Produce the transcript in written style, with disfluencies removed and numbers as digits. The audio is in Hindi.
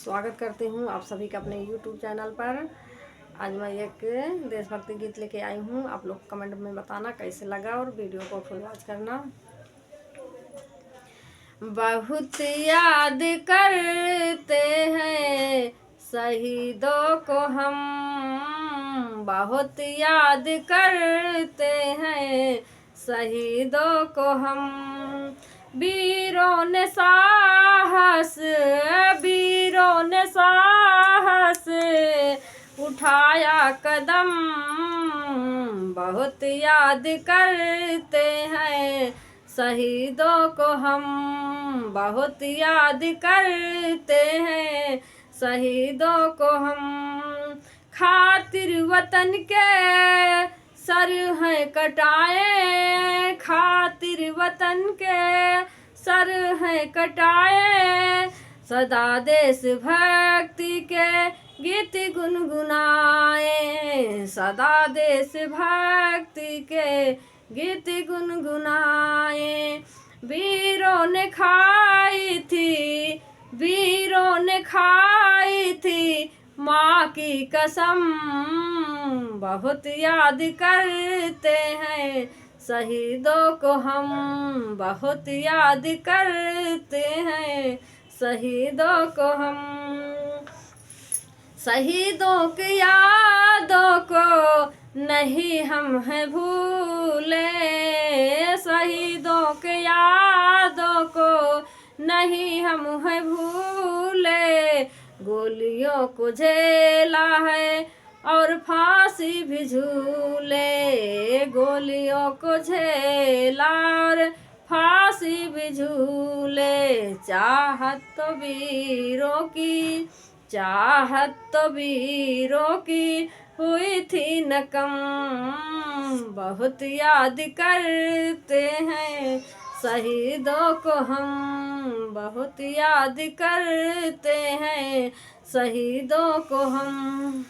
स्वागत करती हूँ आप सभी का अपने YouTube चैनल पर। आज मैं एक देशभक्ति गीत लेके आई हूँ। आप लोग कमेंट में बताना कैसे लगा और वीडियो को फुल वॉच करना। बहुत याद करते हैं शहीदों को हम, बहुत याद करते हैं शहीदों को हम। वीरों ने साहस उठाया कदम, बहुत याद करते हैं शहीदों को हम, बहुत याद करते हैं शहीदों को हम। खातिर वतन के सर हैं कटाए, खातिर वतन के सर हैं कटाए। सदा देश भक्ति के गीत गुनगुनाए, सदा देश भक्ति के गीत गुनगुनाए। वीरों ने खाई थी, वीरों ने खाई थी माँ की कसम, बहुत याद करते हैं शहीदों को हम, बहुत याद करते हैं शहीदों को हम। शहीदों की यादों को नहीं हम हैं भूले, शहीदों के यादों को नहीं हम हैं भूले। गोलियों को झेला है और फांसी भी झूले, गोलियों को झेला और फांसी भी झूले। चाहत तो वीरों की, चाहत तो वीरों की हुई थी न कम, बहुत याद करते हैं शहीदों को हम, बहुत याद करते हैं शहीदों को हम।